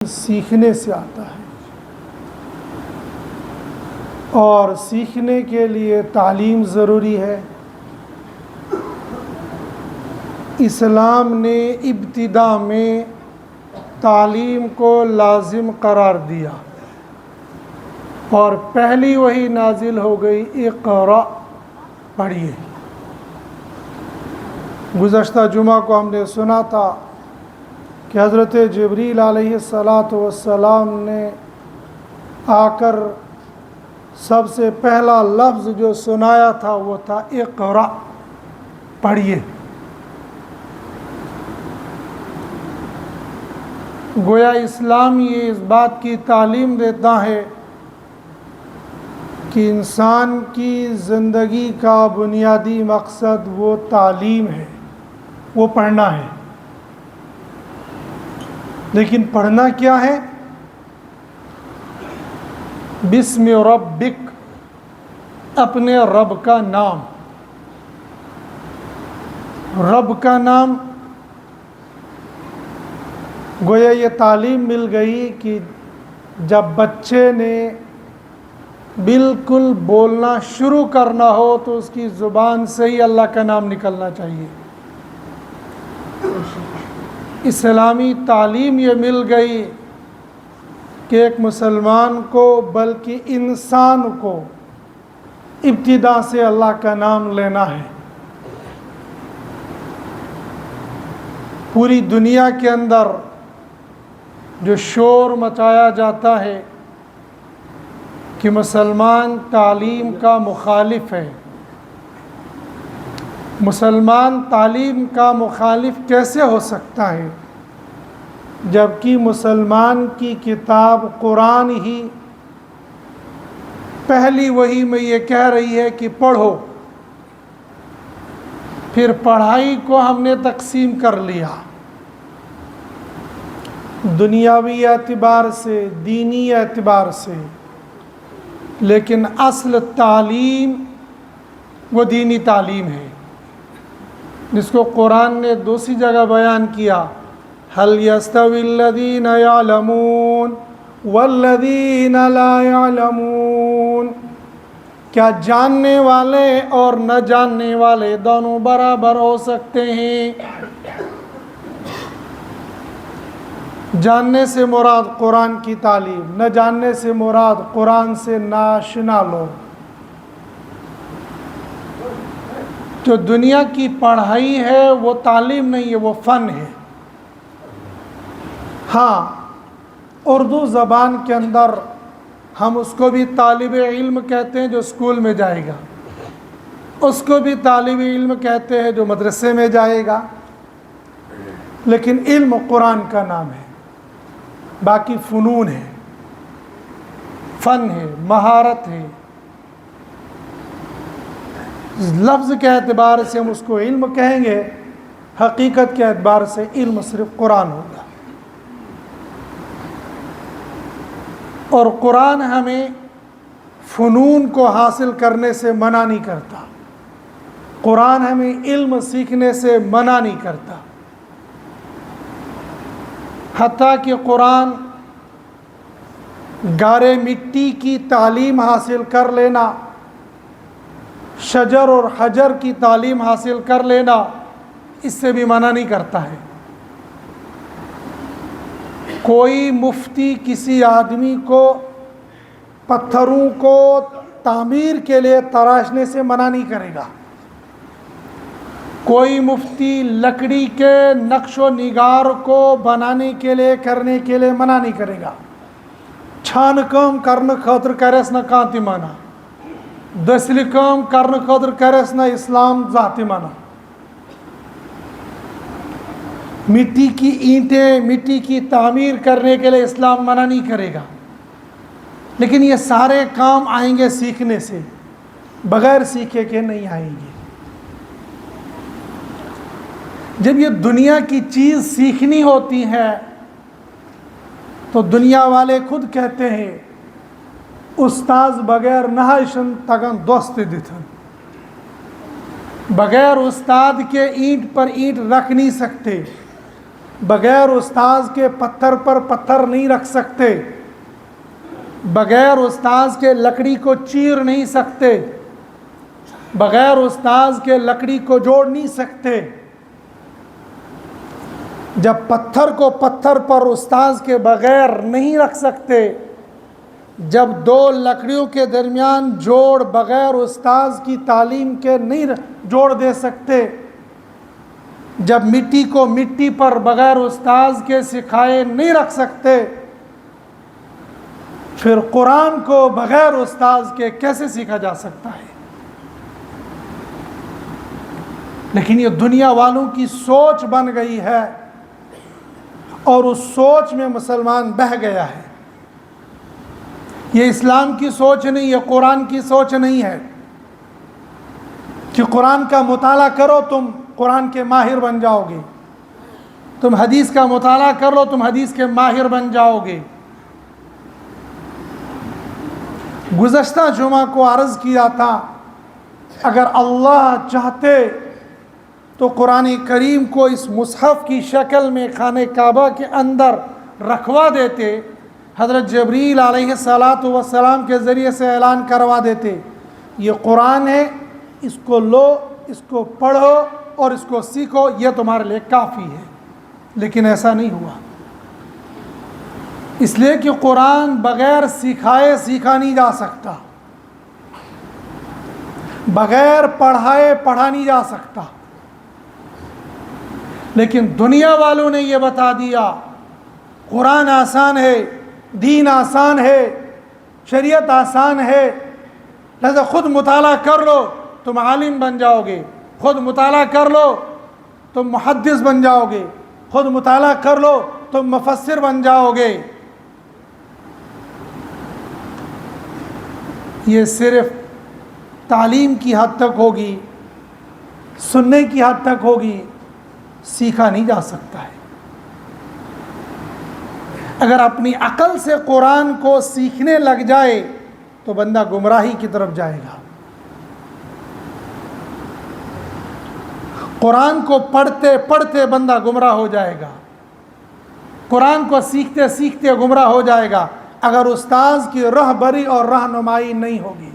سیکھنے سے آتا ہے، اور سیکھنے کے لیے تعلیم ضروری ہے۔ اسلام نے ابتدا میں تعلیم کو لازم قرار دیا اور پہلی وحی نازل ہو گئی اقرأ، پڑھیے۔ گزشتہ جمعہ کو ہم نے سنا تھا کہ حضرت جبریل علیہ السلام نے آ کر سب سے پہلا لفظ جو سنایا تھا وہ تھا اقرأ، پڑھیے۔ گویا اسلام یہ اس بات کی تعلیم دیتا ہے کہ انسان کی زندگی کا بنیادی مقصد وہ تعلیم ہے، وہ پڑھنا ہے۔ لیکن پڑھنا کیا ہے؟ بسم ربک، اپنے رب کا نام۔ رب کا نام، گویا یہ تعلیم مل گئی کہ جب بچے نے بالکل بولنا شروع کرنا ہو تو اس کی زبان سے ہی اللہ کا نام نکلنا چاہیے۔ اسلامی تعلیم یہ مل گئی کہ ایک مسلمان کو بلکہ انسان کو ابتدا سے اللہ کا نام لینا ہے۔ پوری دنیا کے اندر جو شور مچایا جاتا ہے کہ مسلمان تعلیم کا مخالف ہے، مسلمان تعلیم کا مخالف کیسے ہو سکتا ہے جبکہ مسلمان کی کتاب قرآن ہی پہلی وحی میں یہ کہہ رہی ہے کہ پڑھو۔ پھر پڑھائی کو ہم نے تقسیم کر لیا، دنیاوی اعتبار سے، دینی اعتبار سے، لیکن اصل تعلیم وہ دینی تعلیم ہے جس کو قرآن نے دوسری جگہ بیان کیا، هل يستوي الذين يعلمون والذين لا يعلمون، کیا جاننے والے اور نہ جاننے والے دونوں برابر ہو سکتے ہیں؟ جاننے سے مراد قرآن کی تعلیم، نہ جاننے سے مراد قرآن سے ناشنا لوگ۔ جو دنیا کی پڑھائی ہے وہ تعلیم نہیں ہے، وہ فن ہے۔ ہاں، اردو زبان کے اندر ہم اس کو بھی طالب علم کہتے ہیں جو اسکول میں جائے گا، اس کو بھی طالب علم کہتے ہیں جو مدرسے میں جائے گا، لیکن علم قرآن کا نام ہے، باقی فنون ہے، فن ہے، مہارت ہے۔ لفظ کے اعتبار سے ہم اس کو علم کہیں گے، حقیقت کے اعتبار سے علم صرف قرآن ہوگا۔ اور قرآن ہمیں فنون کو حاصل کرنے سے منع نہیں کرتا، قرآن ہمیں علم سیکھنے سے منع نہیں کرتا۔ حتیٰ کہ قرآن گارے مٹی کی تعلیم حاصل کر لینا، شجر اور حجر کی تعلیم حاصل کر لینا، اس سے بھی منع نہیں کرتا ہے۔ کوئی مفتی کسی آدمی کو پتھروں کو تعمیر کے لیے تراشنے سے منع نہیں کرے گا، کوئی مفتی لکڑی کے نقش و نگار کو بنانے کے لیے کرنے کے لیے منع نہیں کرے گا۔ چھان کام کرنے خاطر کرس نہ کانتی مانا، دسل کام کرنے خاطر کرس نہ اسلام ذاتی مانا۔ مٹی کی اینٹیں، مٹی کی تعمیر کرنے کے لیے اسلام منع نہیں کرے گا، لیکن یہ سارے کام آئیں گے سیکھنے سے، بغیر سیکھے کے نہیں آئیں گے۔ جب یہ دنیا کی چیز سیکھنی ہوتی ہے تو دنیا والے خود کہتے ہیں استاذ بغیر نہائشن تگن دوست دیتھن، بغیر استاد کے اینٹ پر اینٹ رکھ نہیں سکتے، بغیر استاذ کے پتھر پر پتھر نہیں رکھ سکتے، بغیر استاذ کے لکڑی کو چیر نہیں سکتے، بغیر استاذ کے لکڑی کو جوڑ نہیں سکتے۔ جب پتھر کو پتھر پر استاذ کے بغیر نہیں رکھ سکتے، جب دو لکڑیوں کے درمیان جوڑ بغیر استاذ کی تعلیم کے نہیں جوڑ دے سکتے، جب مٹی کو مٹی پر بغیر استاذ کے سکھائے نہیں رکھ سکتے، پھر قرآن کو بغیر استاذ کے کیسے سیکھا جا سکتا ہے؟ لیکن یہ دنیا والوں کی سوچ بن گئی ہے، اور اس سوچ میں مسلمان بہہ گیا ہے۔ یہ اسلام کی سوچ نہیں، یہ قرآن کی سوچ نہیں ہے کہ قرآن کا مطالعہ کرو تم قرآن کے ماہر بن جاؤ گے، تم حدیث کا مطالعہ کر لو تم حدیث کے ماہر بن جاؤ گے۔ گزشتہ جمعہ کو عرض کیا تھا، اگر اللہ چاہتے تو قرآن کریم کو اس مصحف کی شکل میں خانہ کعبہ کے اندر رکھوا دیتے، حضرت جبریل علیہ السلام کے ذریعے سے اعلان کروا دیتے، یہ قرآن ہے، اس کو لو، اس کو پڑھو اور اس کو سیکھو، یہ تمہارے لیے کافی ہے۔ لیکن ایسا نہیں ہوا، اس لیے کہ قرآن بغیر سکھائے سیکھا نہیں جا سکتا، بغیر پڑھائے پڑھا نہیں جا سکتا۔ لیکن دنیا والوں نے یہ بتا دیا قرآن آسان ہے، دین آسان ہے، شریعت آسان ہے، لہذا خود مطالعہ کر لو تم عالم بن جاؤ گے، خود مطالعہ کر لو تم محدث بن جاؤ گے، خود مطالعہ کر لو تم مفسر بن جاؤ گے۔ یہ صرف تعلیم کی حد تک ہوگی، سننے کی حد تک ہوگی، سیکھا نہیں جا سکتا ہے۔ اگر اپنی عقل سے قرآن کو سیکھنے لگ جائے تو بندہ گمراہی کی طرف جائے گا۔ قرآن کو پڑھتے پڑھتے بندہ گمراہ ہو جائے گا، قرآن کو سیکھتے سیکھتے گمراہ ہو جائے گا، اگر استاذ کی رہبری اور رہنمائی نہیں ہوگی۔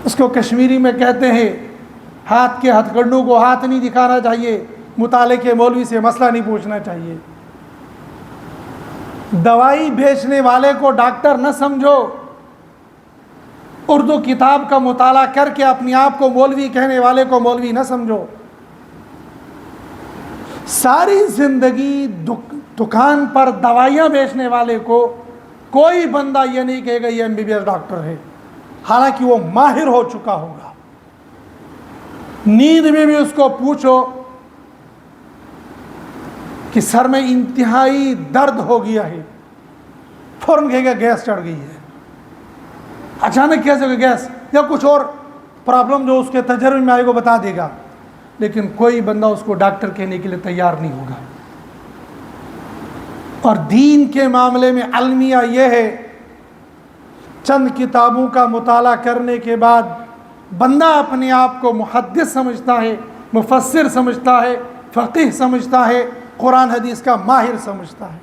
اس کو کشمیری میں کہتے ہیں، ہاتھ کے ہتھ کنڈوں کو ہاتھ نہیں دکھانا چاہیے، مطالعے کے مولوی سے مسئلہ نہیں پوچھنا چاہیے، دوائی بیچنے والے کو ڈاکٹر نہ سمجھو، اردو کتاب کا مطالعہ کر کے اپنے آپ کو مولوی کہنے والے کو مولوی نہ سمجھو۔ ساری زندگی دکان پر دوائیاں بیچنے والے کو کوئی بندہ یہ نہیں کہے گا یہ MBBS ڈاکٹر ہے، حالانکہ وہ ماہر ہو چکا ہوگا۔ نیند میں بھی اس کو پوچھو کہ سر میں انتہائی درد ہو گیا ہے، فوراً کہے گا گیس چڑھ گئی ہے۔ اچانک کیسے ہوگا گیس یا کچھ اور پرابلم جو اس کے تجربے میں آئے گا بتا دے گا، لیکن کوئی بندہ اس کو ڈاکٹر کہنے کے لیے تیار نہیں ہوگا۔ اور دین کے معاملے میں المیہ یہ ہے، چند کتابوں کا مطالعہ کرنے کے بعد بندہ اپنے آپ کو محدث سمجھتا ہے، مفسر سمجھتا ہے، فقیہ سمجھتا ہے، قرآن حدیث کا ماہر سمجھتا ہے۔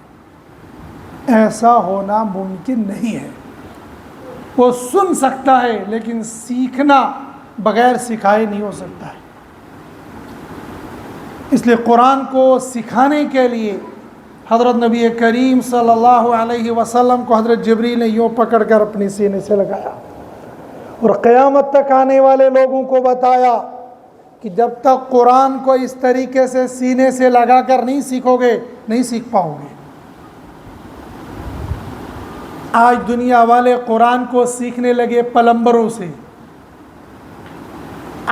ایسا ہونا ممکن نہیں ہے۔ وہ سن سکتا ہے لیکن سیکھنا بغیر سکھائے نہیں ہو سکتا ہے۔ اس لیے قرآن کو سکھانے کے لیے حضرت نبی کریم صلی اللہ علیہ وسلم کو حضرت جبریل نے یوں پکڑ کر اپنے سینے سے لگایا اور قیامت تک آنے والے لوگوں کو بتایا کہ جب تک قرآن کو اس طریقے سے سینے سے لگا کر نہیں سیکھو گے نہیں سیکھ پاؤ گے۔ آج دنیا والے قرآن کو سیکھنے لگے پلمبروں سے،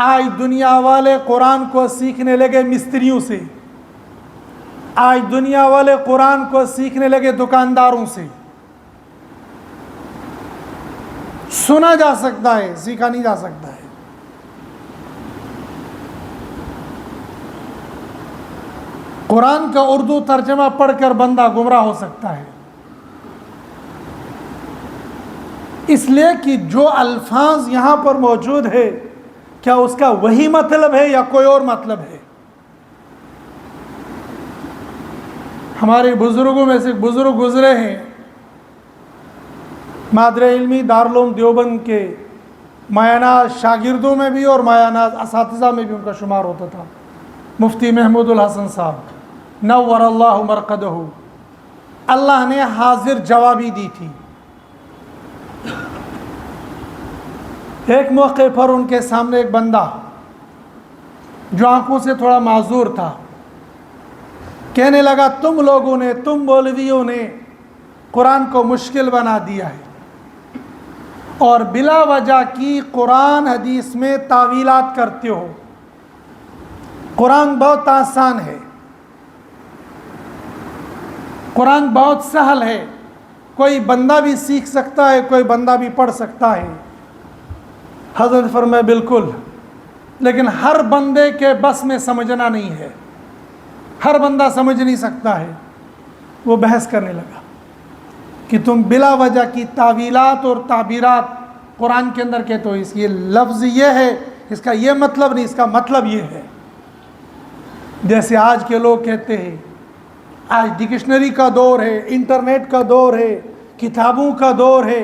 آج دنیا والے قرآن کو سیکھنے لگے مستریوں سے، آج دنیا والے قرآن کو سیکھنے لگے دکانداروں سے۔ سنا جا سکتا ہے، سیکھا نہیں جا سکتا ہے۔ قرآن کا اردو ترجمہ پڑھ کر بندہ گمراہ ہو سکتا ہے، اس لیے کہ جو الفاظ یہاں پر موجود ہے کیا اس کا وہی مطلب ہے یا کوئی اور مطلب ہے؟ ہمارے بزرگوں میں سے بزرگ گزرے ہیں، مادر علمی دارالعلوم دیوبند کے مایاناز شاگردوں میں بھی اور مایاناز اساتذہ میں بھی ان کا شمار ہوتا تھا، مفتی محمود الحسن صاحب نور اللہ مرقدہ، اللہ نے حاضر جوابی دی تھی۔ ایک موقع پر ان کے سامنے ایک بندہ جو آنکھوں سے تھوڑا معذور تھا کہنے لگا، تم لوگوں نے، تم مولویوں نے قرآن کو مشکل بنا دیا ہے اور بلا وجہ کی قرآن حدیث میں تعویلات کرتے ہو۔ قرآن بہت آسان ہے، قرآن بہت سہل ہے، کوئی بندہ بھی سیکھ سکتا ہے، کوئی بندہ بھی پڑھ سکتا ہے۔ حضرت فرمائے بالکل، لیکن ہر بندے کے بس میں سمجھنا نہیں ہے، ہر بندہ سمجھ نہیں سکتا ہے۔ وہ بحث کرنے لگا کہ تم بلا وجہ کی تعویلات اور تعبیرات قرآن کے اندر کہتے ہو، اس یہ لفظ یہ ہے، اس کا یہ مطلب نہیں، اس کا مطلب یہ ہے۔ جیسے آج کے لوگ کہتے ہیں، آج ڈکشنری کا دور ہے، انٹرنیٹ کا دور ہے، کتابوں کا دور ہے،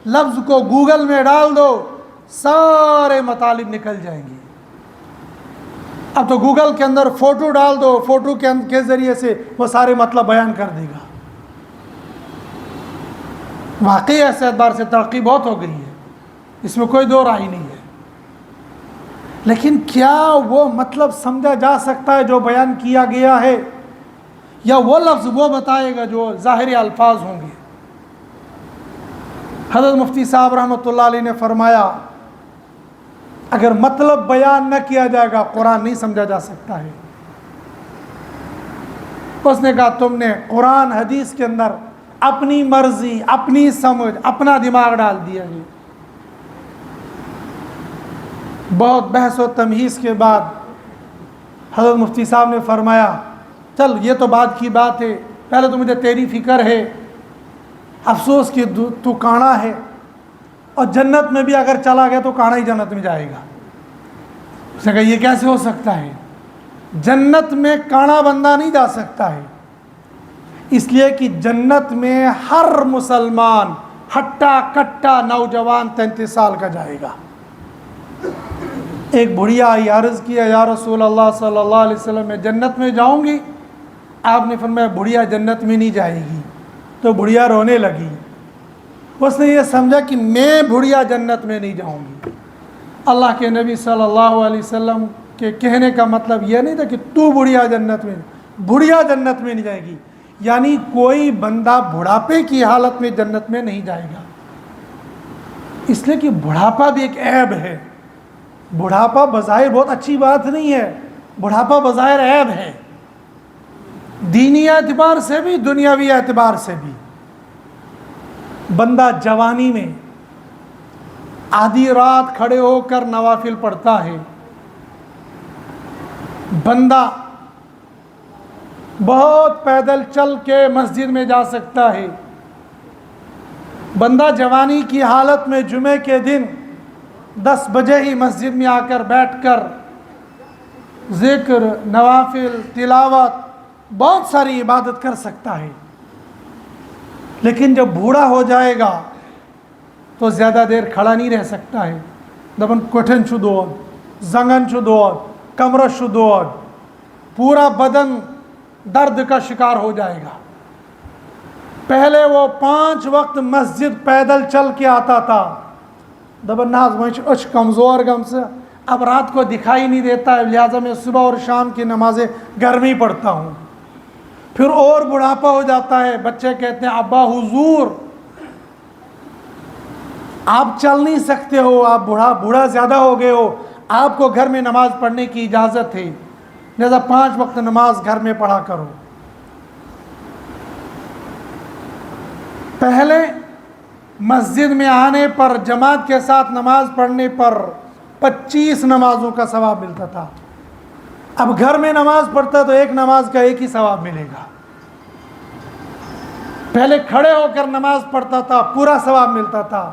لفظ کو گوگل میں ڈال دو سارے مطالب نکل جائیں گے۔ اب تو گوگل کے اندر فوٹو ڈال دو، فوٹو کے ذریعے سے وہ سارے مطلب بیان کر دے گا۔ واقعی ایسے اعتبار سے ترقی بہت ہو گئی ہے، اس میں کوئی دو رائے نہیں ہے، لیکن کیا وہ مطلب سمجھا جا سکتا ہے جو بیان کیا گیا ہے، یا وہ لفظ وہ بتائے گا جو ظاہری الفاظ ہوں گے؟ حضرت مفتی صاحب رحمۃ اللہ علیہ نے فرمایا، اگر مطلب بیان نہ کیا جائے گا قرآن نہیں سمجھا جا سکتا ہے۔ اس نے کہا تم نے قرآن حدیث کے اندر اپنی مرضی، اپنی سمجھ، اپنا دماغ ڈال دیا ہے۔ بہت بحث و تمہیز کے بعد حضرت مفتی صاحب نے فرمایا، چل یہ تو بعد کی بات ہے، پہلے تو مجھے تیری فکر ہے، افسوس کہ تو کانا ہے، اور جنت میں بھی اگر چلا گیا تو کانا ہی جنت میں جائے گا۔ اس نے کہا یہ کیسے ہو سکتا ہے؟ جنت میں کانا بندہ نہیں جا سکتا ہے، اس لیے کہ جنت میں ہر مسلمان ہٹا کٹا نوجوان 33 سال کا جائے گا۔ ایک بڑھیا آئی، عرض کیا یا رسول اللہ صلی اللہ علیہ وسلم میں جنت میں جاؤں گی؟ آپ نے فرمایا بڑھیا جنت میں نہیں جائے گی۔ تو بڑھیا رونے لگی، اس نے یہ سمجھا کہ میں بڑھیا جنت میں نہیں جاؤں گی۔ اللہ کے نبی صلی اللہ علیہ وسلم کے کہنے کا مطلب یہ نہیں تھا کہ تو بڑھیا جنت میں نہیں جائے گی، یعنی کوئی بندہ بڑھاپے کی حالت میں جنت میں نہیں جائے گا، اس لیے کہ بڑھاپا بھی ایک عیب ہے۔ بڑھاپا بظاہر بہت اچھی بات نہیں ہے، بڑھاپا بظاہر عیب ہے، دینی اعتبار سے بھی دنیاوی اعتبار سے بھی۔ بندہ جوانی میں آدھی رات کھڑے ہو کر نوافل پڑھتا ہے، بندہ بہت پیدل چل کے مسجد میں جا سکتا ہے، بندہ جوانی کی حالت میں جمعے کے دن 10 بجے ہی مسجد میں آ کر بیٹھ کر ذکر، نوافل، تلاوت، بہت ساری عبادت کر سکتا ہے، لیکن جب بوڑھا ہو جائے گا تو زیادہ دیر کھڑا نہیں رہ سکتا ہے۔ دبن کوٹھن چھو دود، زنگن چھو دود، کمرہ چھو دود، پورا بدن درد کا شکار ہو جائے گا۔ پہلے وہ 5 وقت مسجد پیدل چل کے آتا تھا، دبن ناز وہاں اچھ کمزور گم سے اب رات کو دکھائی نہیں دیتا ہے، لہٰذا میں صبح اور شام کی نمازیں گھر میں ہی پڑھتا ہوں۔ پھر اور بڑھاپا ہو جاتا ہے، بچے کہتے ہیں ابا حضور آپ چل نہیں سکتے ہو، آپ بوڑھا زیادہ ہو گئے ہو، آپ کو گھر میں نماز پڑھنے کی اجازت ہے، لہذا 5 وقت نماز گھر میں پڑھا کرو۔ پہلے مسجد میں آنے پر جماعت کے ساتھ نماز پڑھنے پر 25 نمازوں کا ثواب ملتا تھا، اب گھر میں نماز پڑھتا تو ایک نماز کا ایک ہی ثواب ملے گا۔ پہلے کھڑے ہو کر نماز پڑھتا تھا، پورا ثواب ملتا تھا،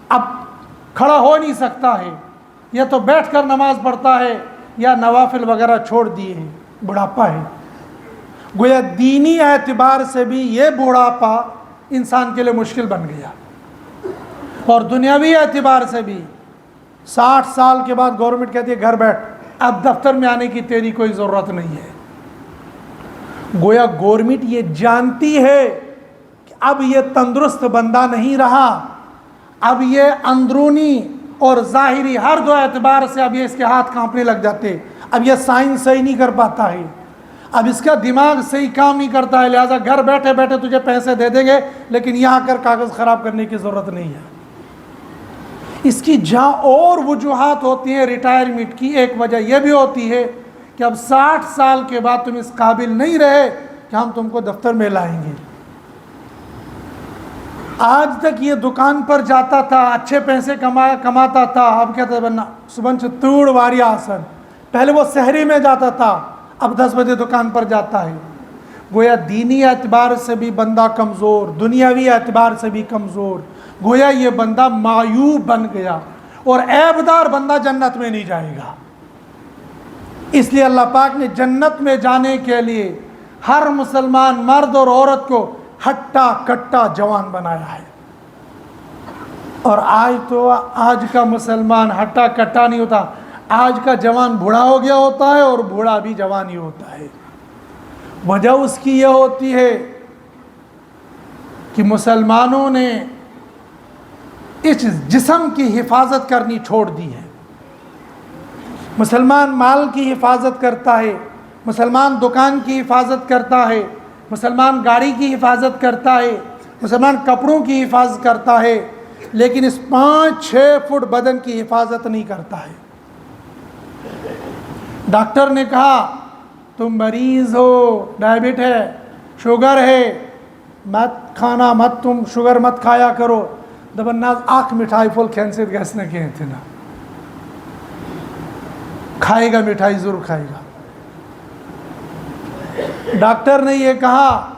اب کھڑا ہو نہیں سکتا ہے، یا تو بیٹھ کر نماز پڑھتا ہے یا نوافل وغیرہ چھوڑ دیے ہیں، بڑھاپا ہے۔ گویا دینی اعتبار سے بھی یہ بوڑھاپا انسان کے لیے مشکل بن گیا، اور دنیاوی اعتبار سے بھی 60 سال کے بعد گورنمنٹ کہتی ہے گھر بیٹھ، اب دفتر میں آنے کی تیری کوئی ضرورت نہیں ہے۔ گویا گورنمنٹ یہ جانتی ہے کہ اب یہ تندرست بندہ نہیں رہا، اب یہ اندرونی اور ظاہری ہر دو اعتبار سے اب یہ اس کے ہاتھ کانپنے لگ جاتے، اب یہ سائنس صحیح نہیں کر پاتا ہے، اب اس کا دماغ صحیح کام نہیں کرتا ہے، لہٰذا گھر بیٹھے بیٹھے تجھے پیسے دے دیں گے لیکن یہاں کر کاغذ خراب کرنے کی ضرورت نہیں ہے۔ اس کی جہاں اور وجوہات ہوتی ہیں ریٹائرمنٹ کی، ایک وجہ یہ بھی ہوتی ہے کہ اب 60 سال کے بعد تم اس قابل نہیں رہے کہ ہم تم کو دفتر میں لائیں گے۔ آج تک یہ دکان پر جاتا تھا، اچھے پیسے کماتا تھا، اب کہتا ہے بننا صبح توڑ واری آسن، پہلے وہ سحری میں جاتا تھا، اب 10 بجے دکان پر جاتا ہے۔ گویا دینی اعتبار سے بھی بندہ کمزور، دنیاوی اعتبار سے بھی کمزور، گویا یہ بندہ معیوب بن گیا، اور عیبدار بندہ جنت میں نہیں جائے گا۔ اس لیے اللہ پاک نے جنت میں جانے کے لیے ہر مسلمان مرد اور عورت کو ہٹا کٹا جوان بنایا ہے۔ اور آج کا مسلمان ہٹا کٹا نہیں ہوتا، آج کا جوان بوڑھا ہو گیا ہوتا ہے اور بوڑھا بھی جوان ہی ہوتا ہے۔ وجہ اس کی یہ ہوتی ہے کہ مسلمانوں نے اس جسم کی حفاظت کرنی چھوڑ دی ہے۔ مسلمان مال کی حفاظت کرتا ہے، مسلمان دکان کی حفاظت کرتا ہے، مسلمان گاڑی کی حفاظت کرتا ہے، مسلمان کپڑوں کی حفاظت کرتا ہے، لیکن اس 5-6 فٹ بدن کی حفاظت نہیں کرتا ہے۔ ڈاکٹر نے کہا تم مریض ہو، ڈائبٹ ہے، شوگر ہے، مت کھانا، مت تم شوگر مت کھایا کرو، دبناز آنکھ مٹھائی پھول کھینسے گیس نہ کہتے نا، کھائے گا مٹھائی ضرور کھائے گا۔ ڈاکٹر نے یہ کہا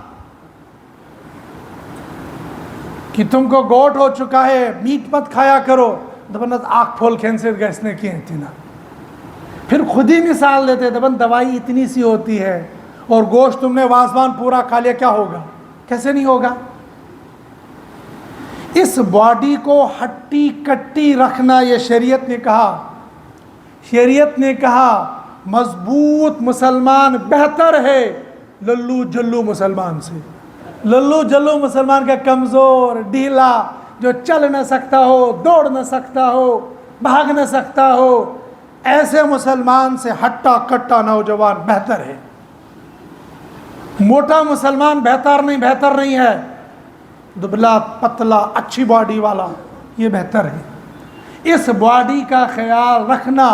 کہ تم کو گوٹ ہو چکا ہے، میٹ مت کھایا کرو، دبناز آنکھ پھول کھینسے گیس نہ کہتے نا۔ پھر خود ہی مثال دیتے، دبن دوائی اتنی سی ہوتی ہے اور گوشت تم نے وازوان پورا کھا لیا، کیا ہوگا؟ کیسے نہیں ہوگا؟ اس باڈی کو ہٹی کٹی رکھنا یہ شریعت نے کہا۔ شریعت نے کہا مضبوط مسلمان بہتر ہے للو جلو مسلمان سے۔ للو جلو مسلمان کا کمزور ڈھیلا جو چل نہ سکتا ہو، دوڑ نہ سکتا ہو، بھاگ نہ سکتا ہو، ایسے مسلمان سے ہٹا کٹا نوجوان بہتر ہے۔ موٹا مسلمان بہتر نہیں ہے، دبلا پتلا اچھی باڈی والا یہ بہتر ہے۔ اس باڈی کا خیال رکھنا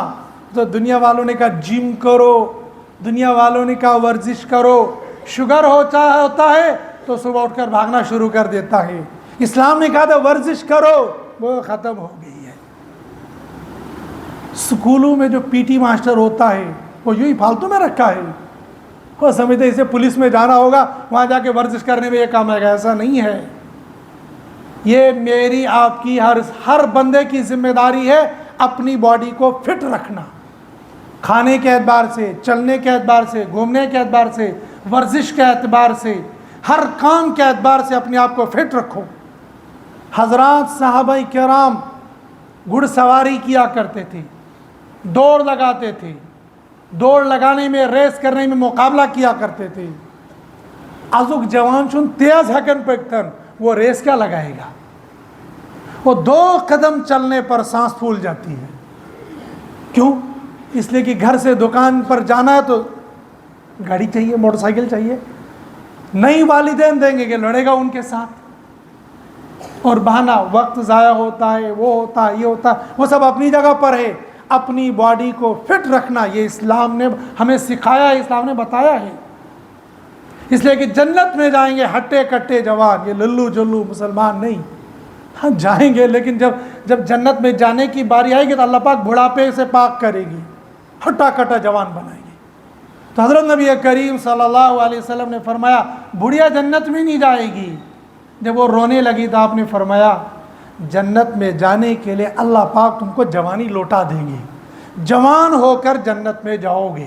تو دنیا والوں نے کہا جم کرو، دنیا والوں نے کہا ورزش کرو، شوگر ہوتا ہے تو صبح اٹھ کر بھاگنا شروع کر دیتا ہے۔ اسلام نے کہا تھا ورزش کرو، وہ ختم ہو گئی ہے۔ سکولوں میں جو پی ٹی ماسٹر ہوتا ہے وہ یوں ہی فالتو میں رکھا ہے، وہ سمجھتے اسے پولیس میں جانا ہوگا، وہاں جا کے ورزش کرنے میں یہ کام آئے گا، ایسا نہیں ہے۔ یہ میری آپ کی ہر بندے کی ذمہ داری ہے اپنی باڈی کو فٹ رکھنا، کھانے کے اعتبار سے، چلنے کے اعتبار سے، گھومنے کے اعتبار سے، ورزش کے اعتبار سے، ہر کام کے اعتبار سے اپنے آپ کو فٹ رکھو۔ حضرات صحابہ کرام گھڑ سواری کیا کرتے تھے، دوڑ لگاتے تھے، دوڑ لگانے میں، ریس کرنے میں مقابلہ کیا کرتے تھے۔ ازک جوان چون تیز ہکن پکتن، وہ ریس کیا لگائے گا؟ وہ 2 قدم چلنے پر سانس پھول جاتی ہے۔ کیوں؟ اس لیے کہ گھر سے دکان پر جانا ہے تو گاڑی چاہیے، موٹر سائیکل چاہیے، نہیں والدین دیں گے کہ لڑے گا ان کے ساتھ، اور بہانا وقت ضائع ہوتا ہے، وہ ہوتا ہے، یہ ہوتا ہے، وہ سب اپنی جگہ پر ہے۔ اپنی باڈی کو فٹ رکھنا یہ اسلام نے ہمیں سکھایا ہے، اسلام نے بتایا ہے۔ اس لیے کہ جنت میں جائیں گے ہٹے کٹے جوان، یہ للو جلو مسلمان نہیں۔ ہاں جائیں گے، لیکن جب جنت میں جانے کی باری آئے گی تو اللہ پاک بڑھاپے سے پاک کرے گی، ہٹا کٹا جوان بنائے گی۔ تو حضرت نبی کریم صلی اللہ علیہ وسلم نے فرمایا بڑھیا جنت میں نہیں جائے گی۔ جب وہ رونے لگی تو آپ نے فرمایا جنت میں جانے کے لیے اللہ پاک تم کو جوانی لوٹا دیں گے، جوان ہو کر جنت میں جاؤ گے۔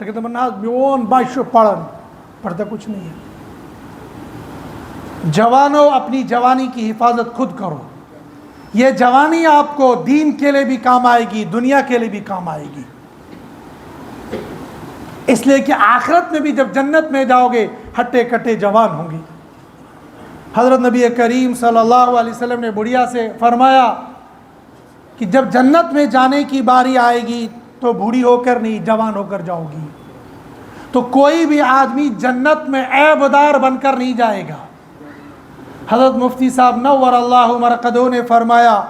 لیکن تمنا میون باشو پڑھن پڑھتا کچھ نہیں ہے. جوانوں اپنی جوانی کی حفاظت خود کرو. یہ جوانی آپ کو دین کے لیے بھی کام آئے گی, دنیا کے لیے بھی کام آئے گی. اس لیے کہ آخرت میں بھی جب جنت میں جاؤ گے ہٹے کٹے جوان ہوں گے. حضرت نبی کریم صلی اللہ علیہ وسلم نے بڑھیا سے فرمایا کہ جب جنت میں جانے کی باری آئے گی تو بوڑھی ہو کر نہیں, جوان ہو کر جاؤ گی. تو کوئی بھی آدمی جنت میں عیب دار بن کر نہیں جائے گا. حضرت مفتی صاحب نور اللہ مرقدہ نے فرمایا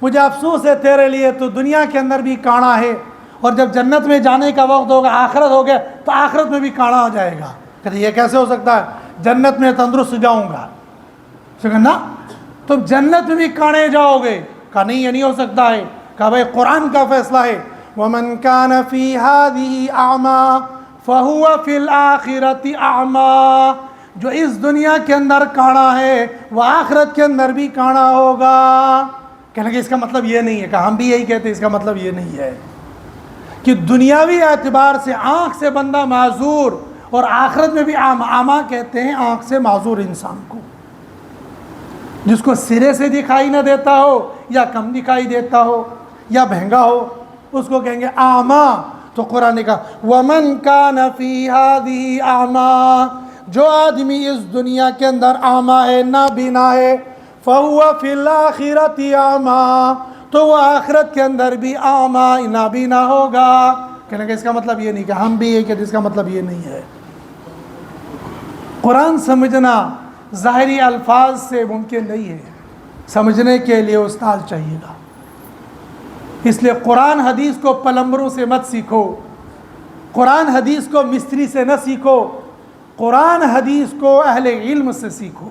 مجھے افسوس ہے تیرے لیے, تو دنیا کے اندر بھی کانا ہے, اور جب جنت میں جانے کا وقت ہوگا, آخرت ہو گیا, تو آخرت میں بھی کانا ہو جائے گا. کہتے یہ کیسے ہو سکتا ہے, جنت میں تندرست جاؤں گا. نا تم جنت میں بھی کانے جاؤ گے. کہا نہیں یہ نہیں ہو سکتا ہے. کہا بھائی قرآن کا فیصلہ ہے, وَمَنْ كَانَ فِي هَذِهِ أَعْمَى فَهُوَ فِي الْآخِرَةِ أَعْمَى. جو اس دنیا کے اندر کانا ہے وہ آخرت کے اندر بھی کانا ہوگا. کہنے لگے اس کا مطلب یہ نہیں ہے. کہا ہم بھی یہی کہتے ہیں, اس کا مطلب یہ نہیں ہے کہ دنیاوی اعتبار سے آنکھ سے بندہ معذور, اور آخرت میں بھی اعمیٰ کہتے ہیں آنکھ سے معذور انسان کو, جس کو سرے سے دکھائی نہ دیتا ہو, یا کم دکھائی دیتا ہو, یا بہنگا ہو, اس کو کہیں گے اعمیٰ. تو قرآن نے کہا وَمَنْ كَانَ فِي هَذِهِ أَعْمَى, جو آدمی اس دنیا کے اندر اعمیٰ ہے, نابینا ہے, فَهُوَ فِي الْآخِرَةِ أَعْمَى, تو وہ آخرت کے اندر بھی اعمیٰ نابینا ہوگا. کہنے کہ اس کا مطلب یہ نہیں, کہ ہم بھی یہ کہتے اس کا مطلب یہ نہیں ہے. قرآن سمجھنا ظاہری الفاظ سے ممکن نہیں ہے, سمجھنے کے لیے استاد چاہیے گا. اس لیے قرآن حدیث کو پلمبروں سے مت سیکھو, قرآن حدیث کو مستری سے نہ سیکھو, قرآن حدیث کو اہل علم سے سیکھو.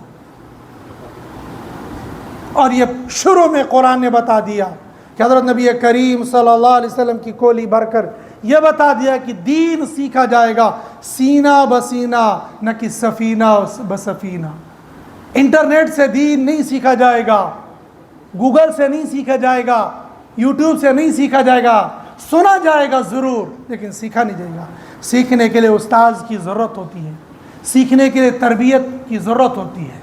اور یہ شروع میں قرآن نے بتا دیا کہ حضرت نبی کریم صلی اللہ علیہ وسلم کی کولی بھر کر یہ بتا دیا کہ دین سیکھا جائے گا سینہ بسینہ, نہ کہ سفینہ بسفینہ. انٹرنیٹ سے دین نہیں سیکھا جائے گا, گوگل سے نہیں سیکھا جائے گا, یوٹیوب سے نہیں سیکھا جائے گا. سنا جائے گا ضرور, لیکن سیکھا نہیں جائے گا. سیکھنے کے لیے استاذ کی ضرورت ہوتی ہے, سیکھنے کے لیے تربیت کی ضرورت ہوتی ہے.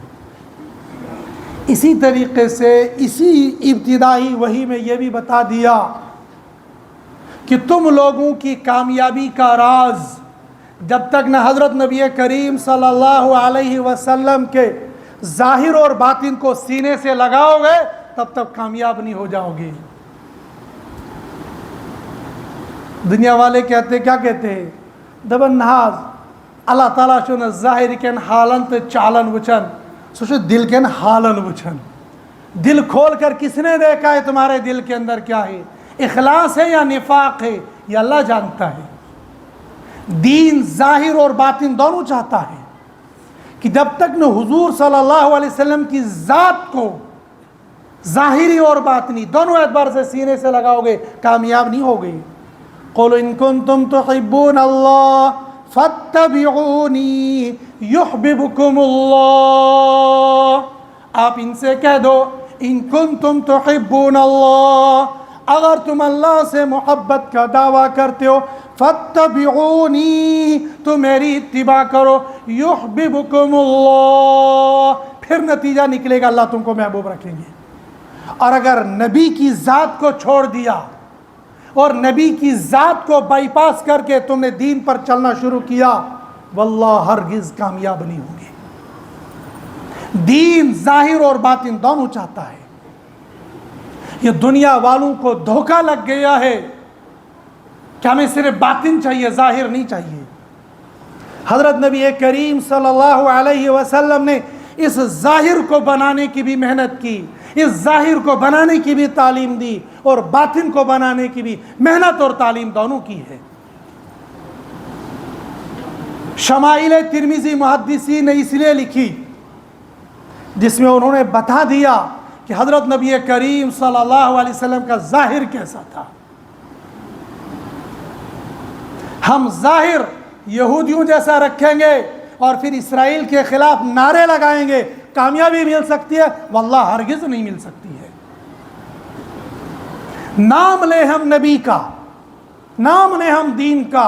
اسی طریقے سے اسی ابتدائی وحی میں یہ بھی بتا دیا کہ تم لوگوں کی کامیابی کا راز جب تک نہ حضرت نبی کریم صلی اللہ علیہ وسلم کے ظاہر اور باطن کو سینے سے لگاؤ گے تب تک کامیاب نہیں ہو جاؤ گے. دنیا والے کہتے کیا کہتے ہیں, دبن نہاز اللہ تعالیٰ شو ظاہر کن حالن تو چالن وچن, سوچو دل کے حالن وچھن. دل کھول کر کس نے دیکھا ہے تمہارے دل کے اندر کیا ہے, اخلاص ہے یا نفاق ہے, یہ اللہ جانتا ہے. دین ظاہر اور باطن دونوں چاہتا ہے کہ جب تک نہ حضور صلی اللہ علیہ وسلم کی ذات کو ظاہری اور باطنی دونوں اعتبار سے سینے سے لگاؤ گے کامیاب نہیں ہوگے. قُلْ إِن كُنتُمْ تُحِبُّونَ اللَّهَ فَاتَّبِعُونِي يُحْبِبْكُمُ اللَّهُ. آپ ان سے کہہ دو ان کنتم تحبون اللہ, اگر تم اللہ سے محبت کا دعویٰ کرتے ہو, فاتبعونی, تو میری اتباع کرو, یحببکم اللہ, پھر نتیجہ نکلے گا اللہ تم کو محبوب رکھیں گے. اور اگر نبی کی ذات کو چھوڑ دیا اور نبی کی ذات کو بائی پاس کر کے تم نے دین پر چلنا شروع کیا, واللہ ہرگز کامیاب نہیں ہوں گے. دین ظاہر اور باطن دونوں چاہتا ہے. یہ دنیا والوں کو دھوکہ لگ گیا ہے کہ ہمیں صرف باطن چاہیے, ظاہر نہیں چاہیے. حضرت نبی کریم صلی اللہ علیہ وسلم نے اس ظاہر کو بنانے کی بھی محنت کی, اس ظاہر کو بنانے کی بھی تعلیم دی, اور باطن کو بنانے کی بھی محنت اور تعلیم دونوں کی ہے. شمائل ترمذی محدثین نے اس لیے لکھی جس میں انہوں نے بتا دیا کہ حضرت نبی کریم صلی اللہ علیہ وسلم کا ظاہر کیسا تھا. ہم ظاہر یہودیوں جیسا رکھیں گے اور پھر اسرائیل کے خلاف نعرے لگائیں گے, کامیابی مل سکتی ہے؟ واللہ ہرگز نہیں مل سکتی ہے. نام لیں ہم نبی کا, نام لیں ہم دین کا,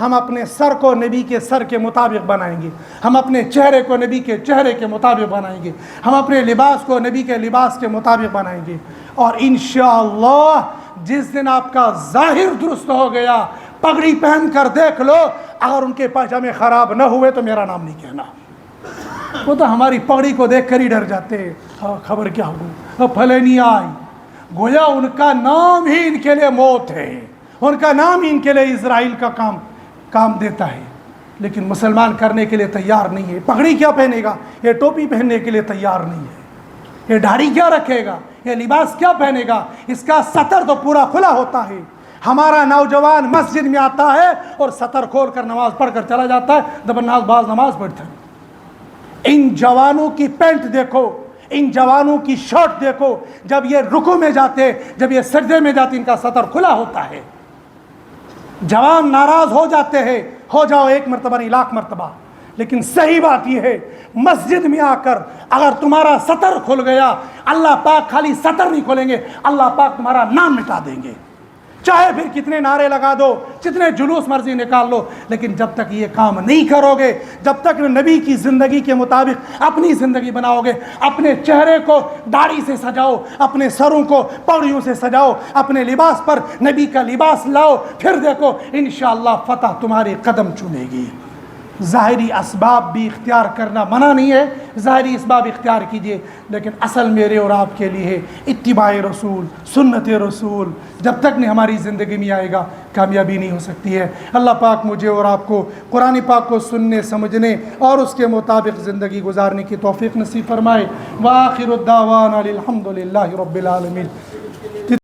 ہم اپنے سر کو نبی کے سر کے مطابق بنائیں گے، ہم اپنے چہرے کو نبی کے چہرے کے مطابق بنائیں گے، ہم اپنے لباس کو نبی کے لباس کے مطابق بنائیں گے، اور انشاءاللہ جس دن آپ کا ظاہر درست ہو گیا، پگڑی پہن کر دیکھ لو، اگر ان کے پاجامے خراب نہ ہوئے تو میرا نام نہیں کہنا۔ وہ تو ہماری پگڑی کو دیکھ کر ہی ڈر جاتے ہیں، خبر کیا ہو، پھلے نہیں آئی، گویا ان کا نام ہی ان کے لیے موت ہے، ان کا نام ہی ان کے لیے اسرائیل کا کام دیتا ہے، لیکن مسلمان کرنے کے لیے تیار نہیں ہے۔ پگڑی کیا پہنے گا؟ یہ ٹوپی پہننے کے لیے تیار نہیں ہے، یہ داڑھی کیا رکھے گا، یہ لباس کیا پہنے گا، اس کا سطر تو پورا کھلا ہوتا ہے۔ ہمارا نوجوان مسجد میں آتا ہے اور سطر کھول کر نماز پڑھ کر چلا جاتا ہے، زبردست باز نماز پڑھتا ہے۔ ان جوانوں کی پینٹ دیکھو، ان جوانوں کی شرٹ دیکھو، جب یہ رکوع میں جاتے، جب یہ سجدے میں جاتے، ان کا سطر کھلا ہوتا ہے۔ جوان ناراض ہو جاتے ہیں، ہو جاؤ ایک مرتبہ نہیں لاکھ مرتبہ، لیکن صحیح بات یہ ہے مسجد میں آ کر اگر تمہارا سطر کھل گیا، اللہ پاک خالی سطر نہیں کھولیں گے، اللہ پاک تمہارا نام مٹا دیں گے، چاہے پھر کتنے نعرے لگا دو، جتنے جلوس مرضی نکال لو، لیکن جب تک یہ کام نہیں کرو گے، جب تک نبی کی زندگی کے مطابق اپنی زندگی بناؤ گے، اپنے چہرے کو داڑھی سے سجاؤ، اپنے سروں کو پگڑیوں سے سجاؤ، اپنے لباس پر نبی کا لباس لاؤ، پھر دیکھو انشاءاللہ فتح تمہارے قدم چومے گی۔ ظاہری اسباب بھی اختیار کرنا منع نہیں ہے، ظاہری اسباب اختیار کیجئے، لیکن اصل میرے اور آپ کے لیے اتباع رسول، سنت رسول جب تک نہیں ہماری زندگی میں آئے گا کامیابی نہیں ہو سکتی ہے۔ اللہ پاک مجھے اور آپ کو قرآن پاک کو سننے، سمجھنے اور اس کے مطابق زندگی گزارنے کی توفیق نصیب فرمائے۔ وآخر الدعوانا الحمد للہ رب العالمین۔